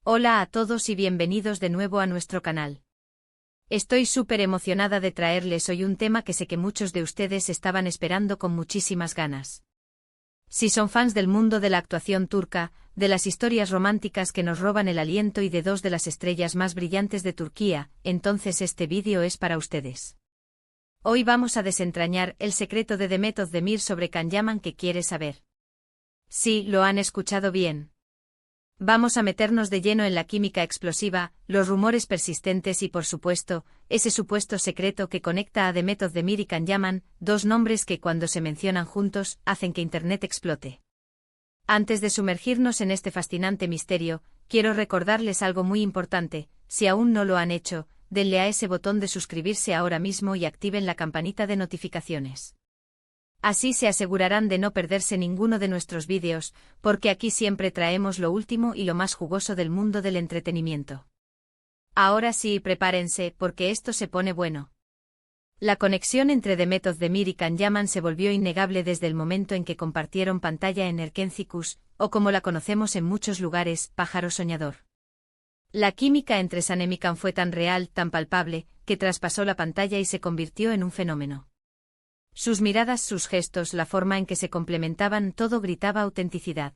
Hola a todos y bienvenidos de nuevo a nuestro canal. Estoy súper emocionada de traerles hoy un tema que sé que muchos de ustedes estaban esperando con muchísimas ganas. Si son fans del mundo de la actuación turca, de las historias románticas que nos roban el aliento y de dos de las estrellas más brillantes de Turquía, entonces este vídeo es para ustedes. Hoy vamos a desentrañar el secreto de Demet Özdemir sobre Can Yaman que quiere saber. Sí, lo han escuchado bien. Vamos a meternos de lleno en la química explosiva, los rumores persistentes y por supuesto, ese supuesto secreto que conecta a Demet Özdemir y Can Yaman, dos nombres que cuando se mencionan juntos, hacen que Internet explote. Antes de sumergirnos en este fascinante misterio, quiero recordarles algo muy importante: si aún no lo han hecho, denle a ese botón de suscribirse ahora mismo y activen la campanita de notificaciones. Así se asegurarán de no perderse ninguno de nuestros vídeos, porque aquí siempre traemos lo último y lo más jugoso del mundo del entretenimiento. Ahora sí, prepárense, porque esto se pone bueno. La conexión entre Demet Özdemir y Can Yaman se volvió innegable desde el momento en que compartieron pantalla en Erkenci, o como la conocemos en muchos lugares, Pájaro Soñador. La química entre Sanem y Can fue tan real, tan palpable, que traspasó la pantalla y se convirtió en un fenómeno. Sus miradas, sus gestos, la forma en que se complementaban, todo gritaba autenticidad.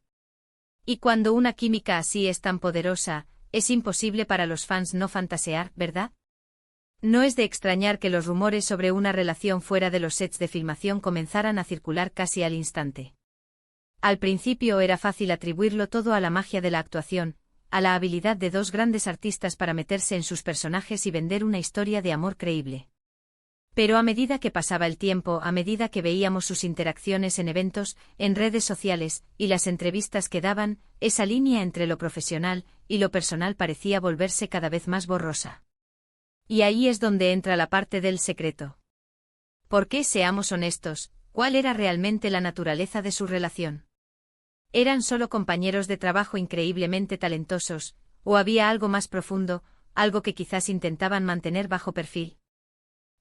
Y cuando una química así es tan poderosa, es imposible para los fans no fantasear, ¿verdad? No es de extrañar que los rumores sobre una relación fuera de los sets de filmación comenzaran a circular casi al instante. Al principio era fácil atribuirlo todo a la magia de la actuación, a la habilidad de dos grandes artistas para meterse en sus personajes y vender una historia de amor creíble. Pero a medida que pasaba el tiempo, a medida que veíamos sus interacciones en eventos, en redes sociales, y las entrevistas que daban, esa línea entre lo profesional y lo personal parecía volverse cada vez más borrosa. Y ahí es donde entra la parte del secreto. ¿Por qué, seamos honestos, cuál era realmente la naturaleza de su relación? ¿Eran solo compañeros de trabajo increíblemente talentosos, o había algo más profundo, algo que quizás intentaban mantener bajo perfil?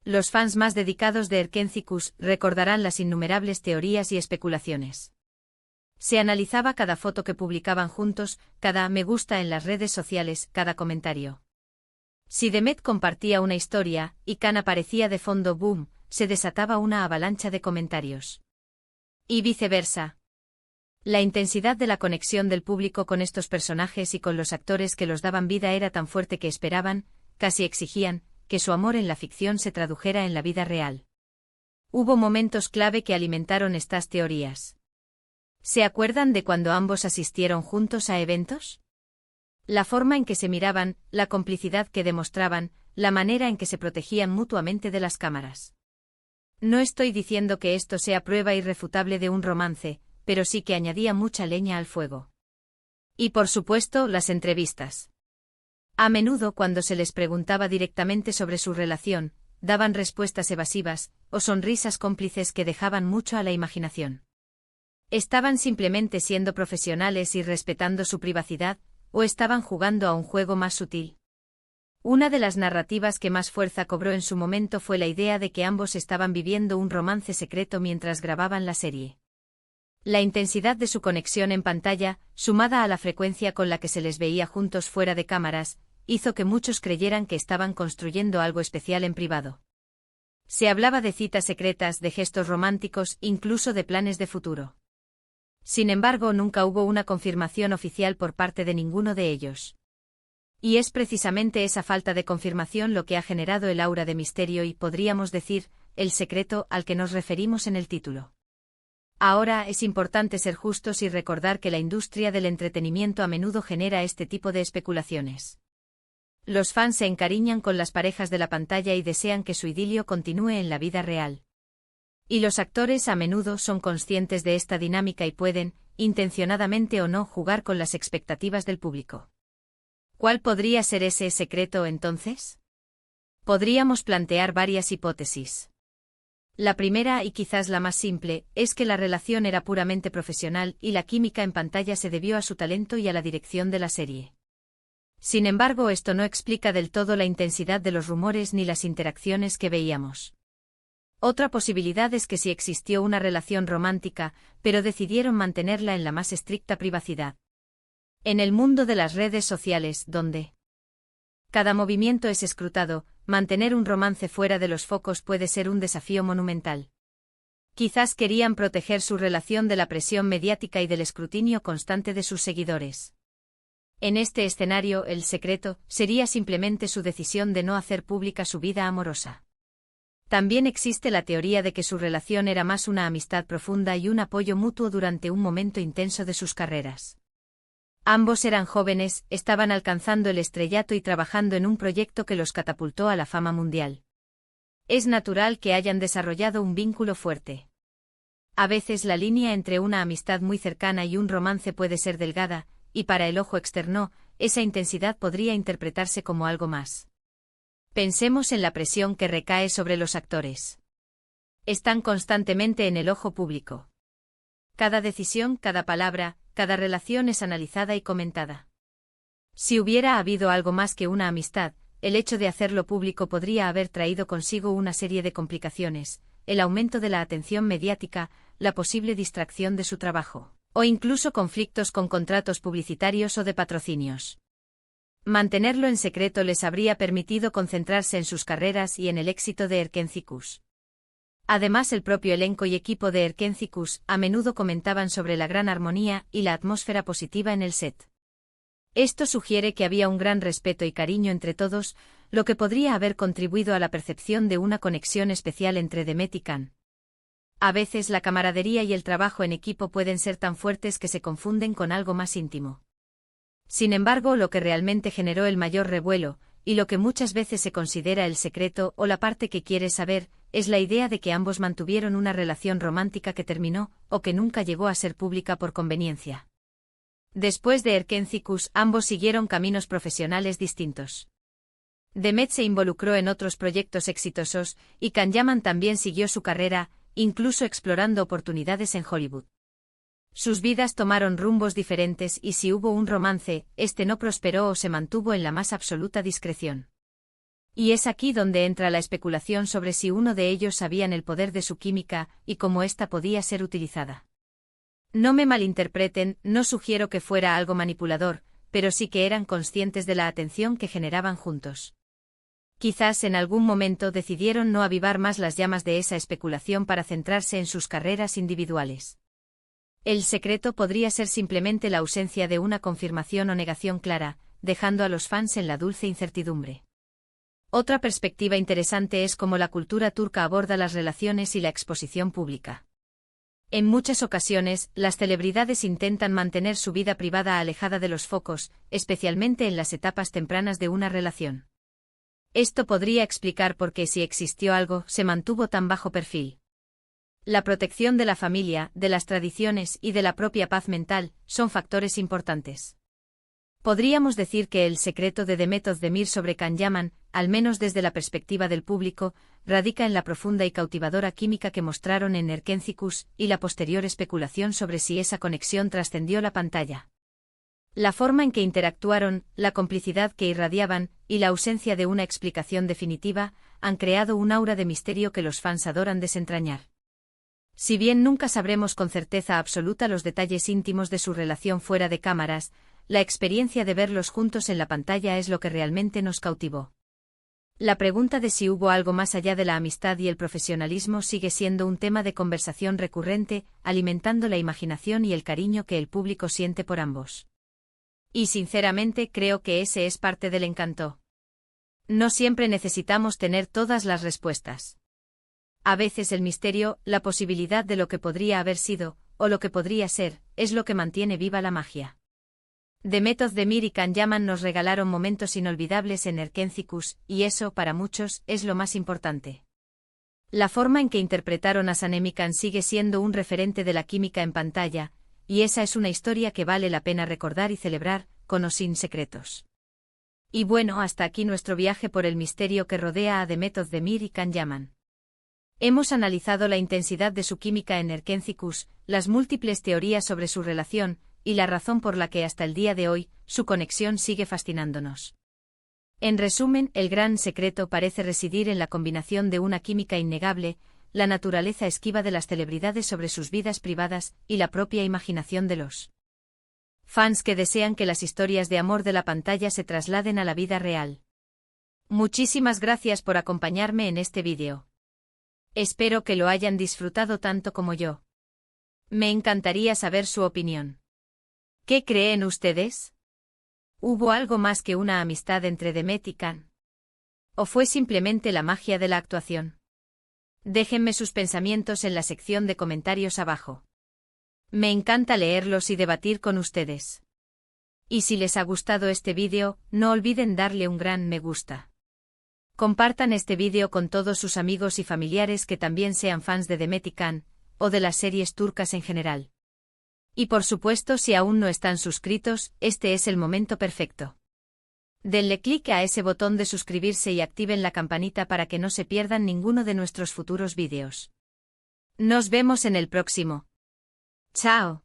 Los fans más dedicados de Erkenci recordarán las innumerables teorías y especulaciones. Se analizaba cada foto que publicaban juntos, cada me gusta en las redes sociales, cada comentario. Si Demet compartía una historia, y Can aparecía de fondo, boom, se desataba una avalancha de comentarios. Y viceversa. La intensidad de la conexión del público con estos personajes y con los actores que los daban vida era tan fuerte que esperaban, casi exigían, que su amor en la ficción se tradujera en la vida real. Hubo momentos clave que alimentaron estas teorías. ¿Se acuerdan de cuando ambos asistieron juntos a eventos? La forma en que se miraban, la complicidad que demostraban, la manera en que se protegían mutuamente de las cámaras. No estoy diciendo que esto sea prueba irrefutable de un romance, pero sí que añadía mucha leña al fuego. Y por supuesto, las entrevistas. A menudo cuando se les preguntaba directamente sobre su relación, daban respuestas evasivas, o sonrisas cómplices que dejaban mucho a la imaginación. ¿Estaban simplemente siendo profesionales y respetando su privacidad, o estaban jugando a un juego más sutil? Una de las narrativas que más fuerza cobró en su momento fue la idea de que ambos estaban viviendo un romance secreto mientras grababan la serie. La intensidad de su conexión en pantalla, sumada a la frecuencia con la que se les veía juntos fuera de cámaras, hizo que muchos creyeran que estaban construyendo algo especial en privado. Se hablaba de citas secretas, de gestos románticos, incluso de planes de futuro. Sin embargo, nunca hubo una confirmación oficial por parte de ninguno de ellos. Y es precisamente esa falta de confirmación lo que ha generado el aura de misterio y, podríamos decir, el secreto al que nos referimos en el título. Ahora, es importante ser justos y recordar que la industria del entretenimiento a menudo genera este tipo de especulaciones. Los fans se encariñan con las parejas de la pantalla y desean que su idilio continúe en la vida real. Y los actores a menudo son conscientes de esta dinámica y pueden, intencionadamente o no, jugar con las expectativas del público. ¿Cuál podría ser ese secreto entonces? Podríamos plantear varias hipótesis. La primera, y quizás la más simple, es que la relación era puramente profesional y la química en pantalla se debió a su talento y a la dirección de la serie. Sin embargo, esto no explica del todo la intensidad de los rumores ni las interacciones que veíamos. Otra posibilidad es que sí existió una relación romántica, pero decidieron mantenerla en la más estricta privacidad. En el mundo de las redes sociales, donde cada movimiento es escrutado, mantener un romance fuera de los focos puede ser un desafío monumental. Quizás querían proteger su relación de la presión mediática y del escrutinio constante de sus seguidores. En este escenario, el secreto sería simplemente su decisión de no hacer pública su vida amorosa. También existe la teoría de que su relación era más una amistad profunda y un apoyo mutuo durante un momento intenso de sus carreras. Ambos eran jóvenes, estaban alcanzando el estrellato y trabajando en un proyecto que los catapultó a la fama mundial. Es natural que hayan desarrollado un vínculo fuerte. A veces la línea entre una amistad muy cercana y un romance puede ser delgada, y para el ojo externo, esa intensidad podría interpretarse como algo más. Pensemos en la presión que recae sobre los actores. Están constantemente en el ojo público. Cada decisión, cada palabra, cada relación es analizada y comentada. Si hubiera habido algo más que una amistad, el hecho de hacerlo público podría haber traído consigo una serie de complicaciones, el aumento de la atención mediática, la posible distracción de su trabajo, o incluso conflictos con contratos publicitarios o de patrocinios. Mantenerlo en secreto les habría permitido concentrarse en sus carreras y en el éxito de Erkénthicus. Además, el propio elenco y equipo de Erkénthicus a menudo comentaban sobre la gran armonía y la atmósfera positiva en el set. Esto sugiere que había un gran respeto y cariño entre todos, lo que podría haber contribuido a la percepción de una conexión especial entre Demet y Can. A veces la camaradería y el trabajo en equipo pueden ser tan fuertes que se confunden con algo más íntimo. Sin embargo, lo que realmente generó el mayor revuelo, y lo que muchas veces se considera el secreto o la parte que quieres saber, es la idea de que ambos mantuvieron una relación romántica que terminó, o que nunca llegó a ser pública por conveniencia. Después de Erkénthicus, ambos siguieron caminos profesionales distintos. Demet se involucró en otros proyectos exitosos, y Can Yaman también siguió su carrera, incluso explorando oportunidades en Hollywood. Sus vidas tomaron rumbos diferentes y si hubo un romance, este no prosperó o se mantuvo en la más absoluta discreción. Y es aquí donde entra la especulación sobre si uno de ellos sabían el poder de su química y cómo ésta podía ser utilizada. No me malinterpreten, no sugiero que fuera algo manipulador, pero sí que eran conscientes de la atención que generaban juntos. Quizás en algún momento decidieron no avivar más las llamas de esa especulación para centrarse en sus carreras individuales. El secreto podría ser simplemente la ausencia de una confirmación o negación clara, dejando a los fans en la dulce incertidumbre. Otra perspectiva interesante es cómo la cultura turca aborda las relaciones y la exposición pública. En muchas ocasiones, las celebridades intentan mantener su vida privada alejada de los focos, especialmente en las etapas tempranas de una relación. Esto podría explicar por qué, si existió algo, se mantuvo tan bajo perfil. La protección de la familia, de las tradiciones y de la propia paz mental son factores importantes. Podríamos decir que el secreto de Demet Özdemir sobre Can Yaman, al menos desde la perspectiva del público, radica en la profunda y cautivadora química que mostraron en Erkénthicus y la posterior especulación sobre si esa conexión trascendió la pantalla. La forma en que interactuaron, la complicidad que irradiaban y la ausencia de una explicación definitiva han creado un aura de misterio que los fans adoran desentrañar. Si bien nunca sabremos con certeza absoluta los detalles íntimos de su relación fuera de cámaras, la experiencia de verlos juntos en la pantalla es lo que realmente nos cautivó. La pregunta de si hubo algo más allá de la amistad y el profesionalismo sigue siendo un tema de conversación recurrente, alimentando la imaginación y el cariño que el público siente por ambos. Y sinceramente creo que ese es parte del encanto. No siempre necesitamos tener todas las respuestas. A veces el misterio, la posibilidad de lo que podría haber sido, o lo que podría ser, es lo que mantiene viva la magia. Demet Özdemir y Can Yaman nos regalaron momentos inolvidables en Erkénthicus, y eso, para muchos, es lo más importante. La forma en que interpretaron a Sanem y Can sigue siendo un referente de la química en pantalla, y esa es una historia que vale la pena recordar y celebrar, con o sin secretos. Y bueno, hasta aquí nuestro viaje por el misterio que rodea a Demet Özdemir y Can Yaman. Hemos analizado la intensidad de su química en Erkénthicus, las múltiples teorías sobre su relación, y la razón por la que hasta el día de hoy, su conexión sigue fascinándonos. En resumen, el gran secreto parece residir en la combinación de una química innegable, la naturaleza esquiva de las celebridades sobre sus vidas privadas y la propia imaginación de los Fans que desean que las historias de amor de la pantalla se trasladen a la vida real. Muchísimas gracias por acompañarme en este vídeo. Espero que lo hayan disfrutado tanto como yo. Me encantaría saber su opinión. ¿Qué creen ustedes? ¿Hubo algo más que una amistad entre Demet y Can? ¿O fue simplemente la magia de la actuación? Déjenme sus pensamientos en la sección de comentarios abajo. Me encanta leerlos y debatir con ustedes. Y si les ha gustado este vídeo, no olviden darle un gran me gusta. Compartan este vídeo con todos sus amigos y familiares que también sean fans de Demet y Can, o de las series turcas en general. Y por supuesto, si aún no están suscritos, este es el momento perfecto. Denle clic a ese botón de suscribirse y activen la campanita para que no se pierdan ninguno de nuestros futuros vídeos. Nos vemos en el próximo. ¡Chao!